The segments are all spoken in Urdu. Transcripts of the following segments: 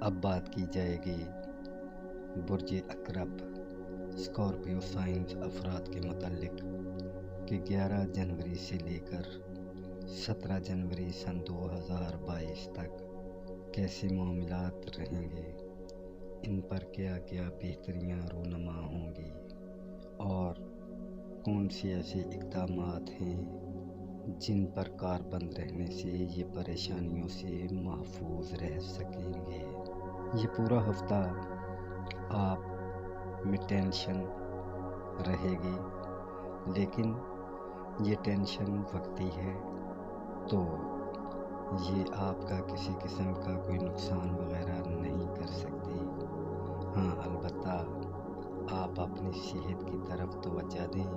اب بات کی جائے گی برج اقرب اسکارپیو سائنس افراد کے متعلق کہ 11 جنوری سے لے کر 17 جنوری سن 2022 تک کیسے معاملات رہیں گے، ان پر کیا کیا بہتریاں رونما ہوں گی اور کون سے ایسے اقدامات ہیں جن پر کاربند رہنے سے یہ پریشانیوں سے محفوظ رہ سکیں گے۔ یہ پورا ہفتہ آپ میں ٹینشن رہے گی، لیکن یہ ٹینشن وقتی ہے، تو یہ آپ کا کسی قسم کا کوئی نقصان وغیرہ نہیں کر سکتی۔ ہاں، البتہ آپ اپنی صحت کی طرف توجہ دیں،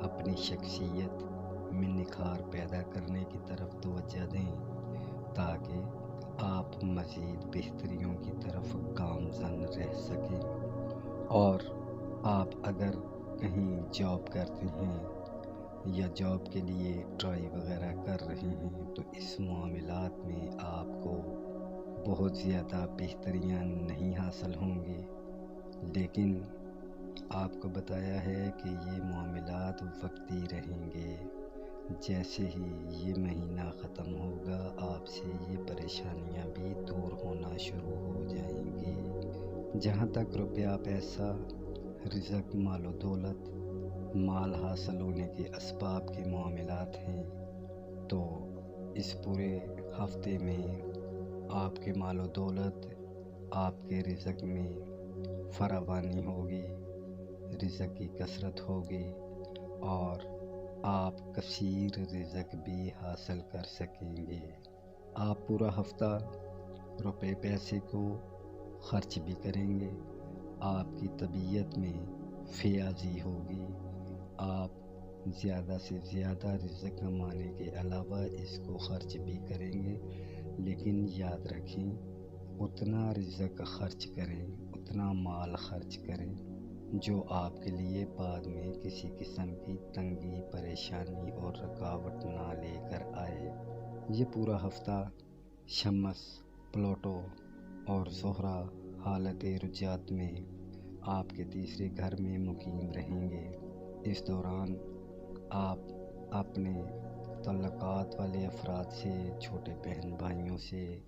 اپنی شخصیت میں نکھار پیدا کرنے کی طرف توجہ دیں تاکہ آپ مزید بہتریوں کی طرف گامزن رہ سکیں۔ اور آپ اگر کہیں جاب کرتے ہیں یا جاب کے لیے ٹرائی وغیرہ کر رہے ہیں تو اس معاملات میں آپ کو بہت زیادہ بہتریاں نہیں حاصل ہوں گی، لیکن آپ کو بتایا ہے کہ یہ معاملات وقتی رہیں گے۔ جیسے ہی یہ مہینہ ختم ہوگا آپ سے یہ پریشانیاں بھی دور ہونا شروع ہو جائیں گی۔ جہاں تک روپیہ پیسہ، رزق، مال و دولت، مال حاصل ہونے کے اسباب کے معاملات ہیں، تو اس پورے ہفتے میں آپ کے مال و دولت، آپ کے رزق میں فراوانی ہوگی، رزق کی کثرت ہوگی اور آپ کثیر رزق بھی حاصل کر سکیں گے۔ آپ پورا ہفتہ روپے پیسے کو خرچ بھی کریں گے، آپ کی طبیعت میں فیاضی ہوگی، آپ زیادہ سے زیادہ رزق کمانے کے علاوہ اس کو خرچ بھی کریں گے، لیکن یاد رکھیں اتنا رزق خرچ کریں، اتنا مال خرچ کریں جو آپ کے لیے بعد میں کسی قسم کی تنگی، پریشانی اور رکاوٹ نہ لے کر آئے۔ یہ پورا ہفتہ شمس، پلوٹو اور زہرہ حالت رجعت میں آپ کے تیسرے گھر میں مقیم رہیں گے۔ اس دوران آپ اپنے تعلقات والے افراد سے، چھوٹے بہن بھائیوں سے،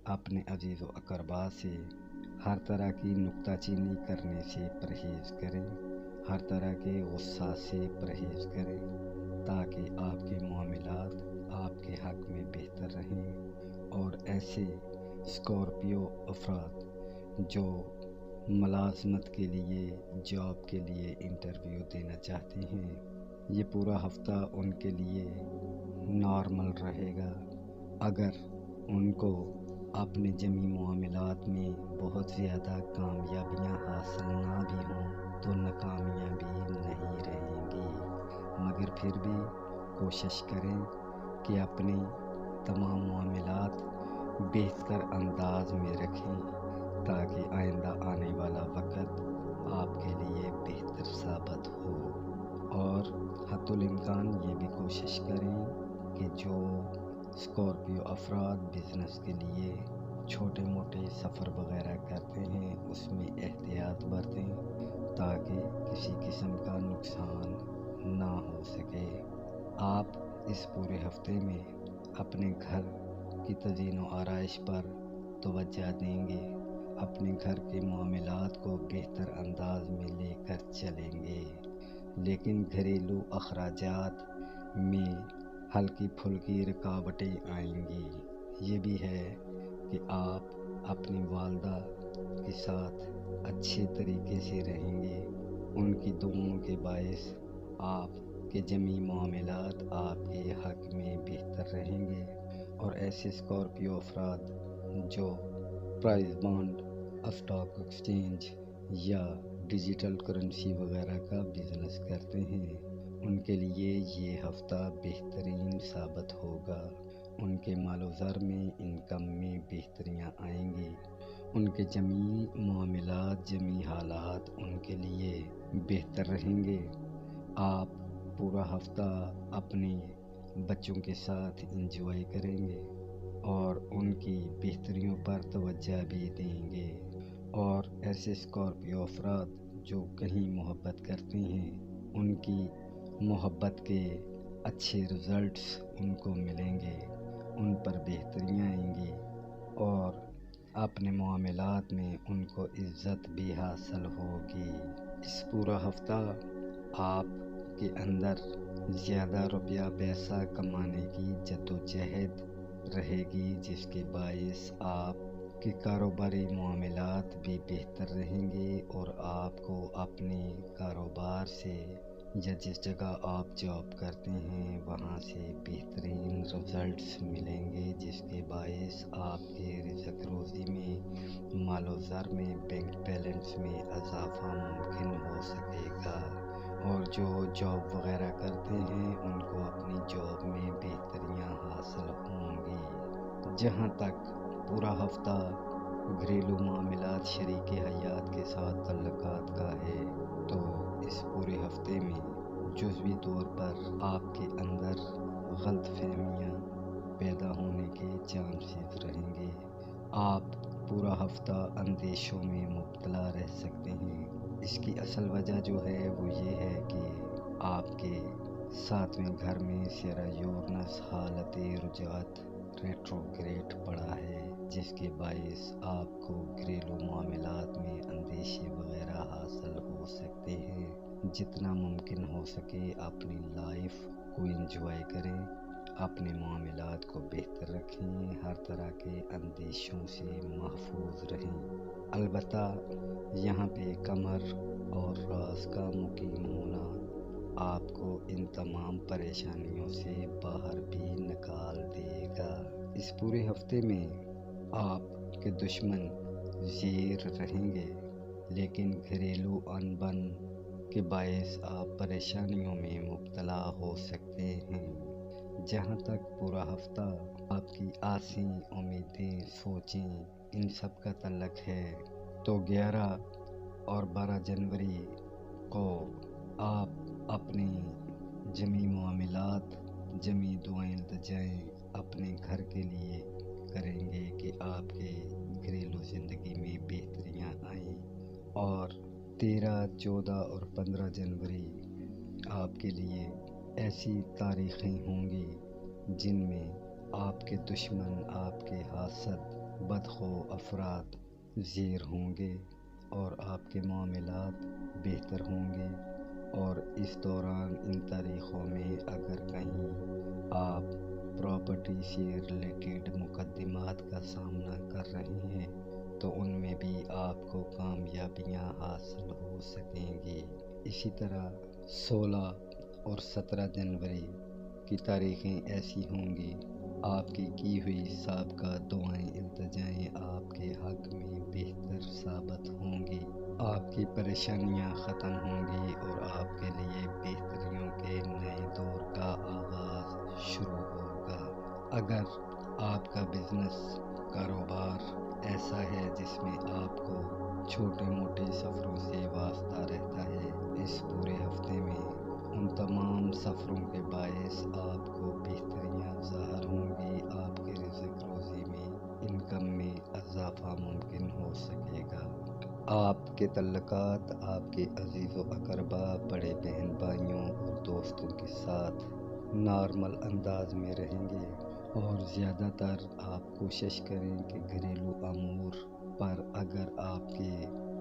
اپنے عزیز و اقربا سے ہر طرح کی نکتہ چینی کرنے سے پرہیز کریں، ہر طرح کے غصہ سے پرہیز کریں تاکہ آپ کے معاملات آپ کے حق میں بہتر رہیں۔ اور ایسے اسکارپیو افراد جو ملازمت کے لیے، جاب کے لیے انٹرویو دینا چاہتے ہیں، یہ پورا ہفتہ ان کے لیے نارمل رہے گا۔ اگر ان کو اپنے جمی معاملات میں بہت زیادہ کامیابیاں حاصل نہ بھی ہوں تو ناکامیاں بھی نہیں رہیں گی، مگر پھر بھی کوشش کریں کہ اپنے تمام معاملات بہتر انداز میں رکھیں تاکہ آئندہ آنے والا وقت آپ کے لیے بہتر ثابت ہو۔ اور حتی الامکان یہ بھی کوشش کریں کہ جو اسکارپیو افراد بزنس کے لیے چھوٹے موٹے سفر وغیرہ کرتے ہیں اس میں احتیاط برتیں تاکہ کسی قسم کا نقصان نہ ہو سکے۔ آپ اس پورے ہفتے میں اپنے گھر کی تزئین و آرائش پر توجہ دیں گے، اپنے گھر کے معاملات کو بہتر انداز میں لے کر چلیں گے، لیکن گھریلو اخراجات میں ہلکی پھلکی رکاوٹیں آئیں گی۔ یہ بھی ہے کہ آپ اپنی والدہ کے ساتھ اچھے طریقے سے رہیں گے، ان کی دعاؤں کے باعث آپ کے جمی معاملات آپ کے حق میں بہتر رہیں گے۔ اور ایسے اسکارپیو افراد جو پرائز بانڈ، اسٹاک ایکسچینج یا ڈیجیٹل کرنسی وغیرہ کا بزنس کرتے ہیں ان کے لیے یہ ہفتہ بہترین ثابت ہوگا۔ ان کے مال و زر میں، انکم میں بہتریاں آئیں گی، ان کے جمی معاملات، جمی حالات ان کے لیے بہتر رہیں گے۔ آپ پورا ہفتہ اپنے بچوں کے ساتھ انجوائے کریں گے اور ان کی بہتریوں پر توجہ بھی دیں گے۔ اور ایسے اسکارپیو افراد جو کہیں محبت کرتے ہیں، ان کی محبت کے اچھے رزلٹس ان کو ملیں گے، ان پر بہتریاں آئیں گی اور اپنے معاملات میں ان کو عزت بھی حاصل ہوگی۔ اس پورا ہفتہ آپ کے اندر زیادہ روپیہ پیسہ کمانے کی جدوجہد رہے گی، جس کے باعث آپ کے کاروباری معاملات بھی بہتر رہیں گے اور آپ کو اپنے کاروبار سے یا جس جگہ آپ جاب کرتے ہیں وہاں سے بہترین رزلٹس ملیں گے، جس کے باعث آپ کے رزق روزی میں، مال و زر میں، بینک بیلنس میں اضافہ ممکن ہو سکے گا۔ اور جو جاب وغیرہ کرتے ہیں ان کو اپنی جاب میں بہتریاں حاصل ہوں گی۔ جہاں تک پورا ہفتہ گھریلو معاملات، شریک حیات کے ساتھ تعلقات کا ہے، تو اس پورے ہفتے میں جزوی طور پر آپ کے اندر غلط فہمیاں پیدا ہونے کے چانسز رہیں گے۔ آپ پورا ہفتہ اندیشوں میں مبتلا رہ سکتے ہیں۔ اس کی اصل وجہ جو ہے وہ یہ ہے کہ آپ کے 7ویں گھر میں سیرا یورنس حالت رجعت ریٹروگریڈ پڑا ہے، جس کے باعث آپ کو گھریلو معاملات میں اندیشے وغیرہ حاصل ہو سکتے ہیں۔ جتنا ممکن ہو سکے اپنی لائف کو انجوائے کریں، اپنے معاملات کو بہتر رکھیں، ہر طرح کے اندیشوں سے محفوظ رہیں۔ البتہ یہاں پہ کمر اور راس کا مقیم ہونا آپ کو ان تمام پریشانیوں سے باہر بھی نکال دے گا۔ اس پورے ہفتے میں آپ کے دشمن زیر رہیں گے، لیکن گھریلو انبن کے باعث آپ پریشانیوں میں مبتلا ہو سکتے ہیں۔ جہاں تک پورا ہفتہ آپ کی آسیں، امیدیں، سوچیں ان سب کا تعلق ہے، تو 11 اور 12 جنوری کو آپ اپنے جمی معاملات، جمی دعائیں التجائیں اپنے گھر کے لیے کریں گے کہ آپ کے گھریلو زندگی میں بہتریاں آئیں۔ اور 13، 14 اور 15 جنوری آپ کے لیے ایسی تاریخیں ہوں گی جن میں آپ کے دشمن، آپ کے حاسد، بدخو افراد زیر ہوں گے اور آپ کے معاملات بہتر ہوں گے۔ اور اس دوران ان تاریخوں میں اگر کہیں آپ پراپرٹی سے ریلیٹڈ مقدمات کا سامنا کر رہے ہیں تو ان میں بھی آپ کو کامیابیاں حاصل ہو سکیں گی۔ اسی طرح 16 اور 17 جنوری کی تاریخیں ایسی ہوں گی، آپ کی ہوئی سابقہ دعائیں التجائیں آپ کے حق میں بہتر ثابت ہوں گی، آپ کی پریشانیاں ختم ہوں گی اور آپ کے لیے بہتریوں کے نئے دور کا آغاز شروع ہوگا۔ اگر آپ کا بزنس، کاروبار ایسا ہے جس میں آپ کو چھوٹے موٹے سفروں سے وابستہ رہتا ہے، اس پورے ہفتے میں ان تمام سفروں کے باعث آپ کو بہتریاں ظاہر ہوں گی، آپ کے رزق روزی میں، انکم میں اضافہ ممکن ہو سکے گا۔ آپ کے تعلقات آپ کے عزیز و اقربا، بڑے بہن بھائیوں اور دوستوں کے ساتھ نارمل انداز میں رہیں گے، اور زیادہ تر آپ کوشش کریں کہ گھریلو امور پر اگر آپ کے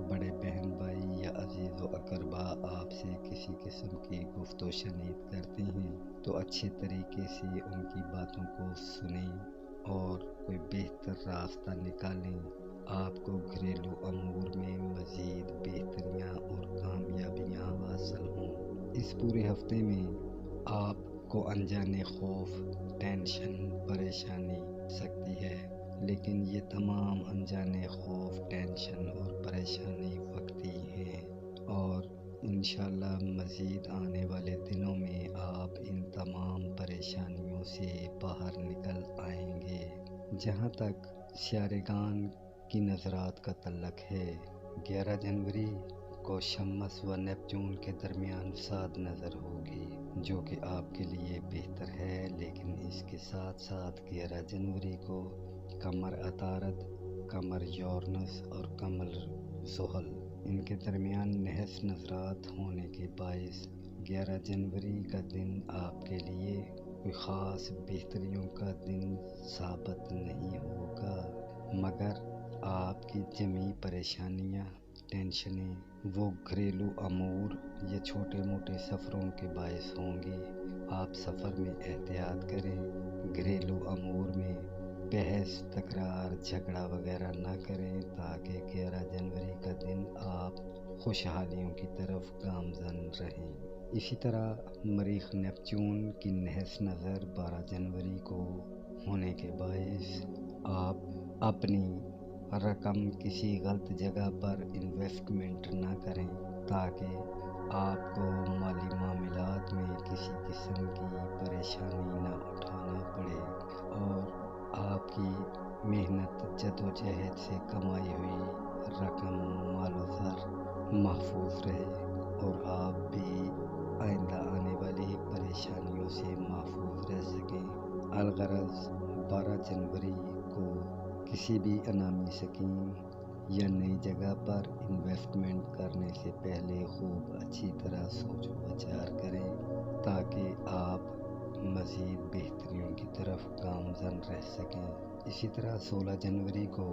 بڑے بہن بھائی یا عزیز و اقربا آپ سے کسی قسم کی گفت و شنید کرتے ہیں تو اچھے طریقے سے ان کی باتوں کو سنیں اور کوئی بہتر راستہ نکالیں۔ آپ کو گھریلو امور میں مزید بہتریاں اور کامیابیاں حاصل ہوں۔ اس پورے ہفتے میں آپ کو انجانے خوف، ٹینشن، پریشانی سکتی ہے، لیکن یہ تمام انجانے خوف، ٹینشن اور پریشانی وقتی ہیں، اور انشاءاللہ مزید آنے والے دنوں میں آپ ان تمام پریشانیوں سے باہر نکل آئیں گے۔ جہاں تک سیارگان کی نظرات کا تعلق ہے، 11 جنوری کو شمس و نیپچون کے درمیان 7 نظر ہوگی۔ جو کہ آپ کے لیے بہتر ہے، لیکن اس کے ساتھ ساتھ 11 جنوری کو قمر عطارد، قمر یورنس اور قمر زحل ان کے درمیان نحس نظرات ہونے کے باعث 11 جنوری کا دن آپ کے لیے کوئی خاص بہتریوں کا دن ثابت نہیں ہوگا، مگر آپ کی جمی پریشانیاں، ٹینشنیں وہ گھریلو امور یا چھوٹے موٹے سفروں کے باعث ہوں گی۔ آپ سفر میں احتیاط کریں، گھریلو امور میں بحث، تکرار، جھگڑا وغیرہ نہ کریں تاکہ 11 جنوری کا دن آپ خوشحالیوں کی طرف گامزن رہیں۔ اسی طرح مریخ نیپچون کی نحس نظر 12 جنوری کو ہونے کے باعث آپ اپنی رقم کسی غلط جگہ پر انویسٹمنٹ نہ کریں تاکہ آپ کو مالی معاملات میں کسی قسم کی پریشانی نہ اٹھانا پڑے اور آپ کی محنت، جدوجہد سے کمائی ہوئی رقم، مال و زر محفوظ رہے اور آپ بھی آئندہ آنے والی پریشانیوں سے محفوظ رہ سکیں۔ الغرض 12 جنوری کو کسی بھی انعامی اسکیم یا نئی جگہ پر انویسٹمنٹ کرنے سے پہلے خوب اچھی طرح سوچ و بچار کریں تاکہ آپ مزید بہتریوں کی طرف گامزن رہ سکیں۔ اسی طرح 16 جنوری کو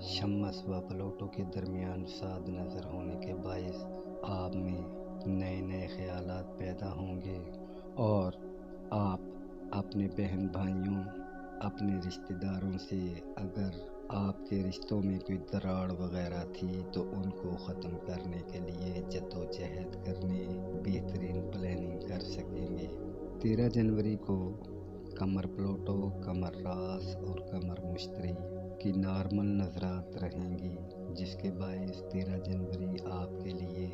شمس و پلوٹو کے درمیان ساد نظر ہونے کے باعث آپ میں نئے نئے خیالات پیدا ہوں گے اور آپ اپنے بہن بھائیوں، اپنے رشتہ داروں سے اگر آپ کے رشتوں میں کوئی دراڑ وغیرہ تھی تو ان کو ختم کرنے کے لیے جد و جہد کرنے، بہترین پلاننگ کر سکیں گے۔ 13 جنوری کو قمر پلوٹو، قمر راس اور قمر مشتری کی نارمل نظرات رہیں گی، جس کے باعث 13 جنوری آپ کے لیے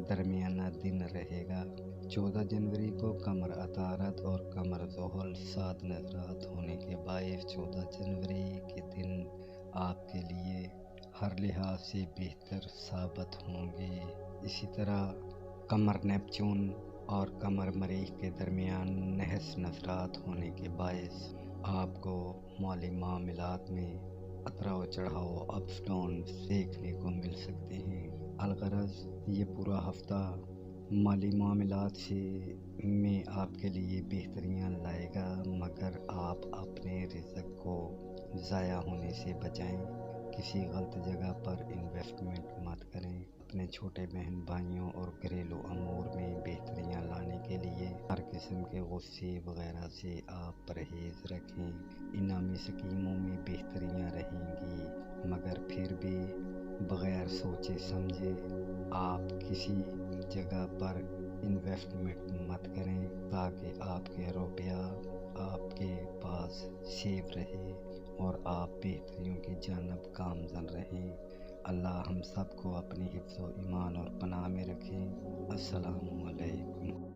درمیانہ دن رہے گا۔ 14 جنوری کو قمر عطارد اور قمر زحل سات نظرات ہونے کے باعث 14 جنوری کے دن آپ کے لیے ہر لحاظ سے بہتر ثابت ہوں گے۔ اسی طرح قمر نیپچون اور قمر مریخ کے درمیان نحس نظرات ہونے کے باعث آپ کو مالی معاملات میں اتراؤ چڑھاؤ، اپس ڈاؤنز دیکھنے کو مل سکتے ہیں۔ الغرض یہ پورا ہفتہ مالی معاملات میں آپ کے لیے بہتریاں لائے گا، مگر آپ اپنے رزق کو ضائع ہونے سے بچائیں، کسی غلط جگہ پر انویسٹمنٹ مت کریں۔ اپنے چھوٹے بہن بھائیوں اور گھریلو امور میں بہتریاں لانے کے لیے ہر قسم کے غصے وغیرہ سے آپ پرہیز رکھیں۔ انعامی اسکیموں میں بہتریاں رہیں گی، مگر پھر بھی بغیر سوچے سمجھے آپ کسی جگہ پر انویسٹمنٹ مت کریں تاکہ آپ کے روپیہ آپ کے پاس سیف رہے اور آپ بہتریوں کی جانب گامزن رہیں۔ اللہ ہم سب کو اپنی حفظ و ایمان اور پناہ میں رکھیں۔ السلام علیکم۔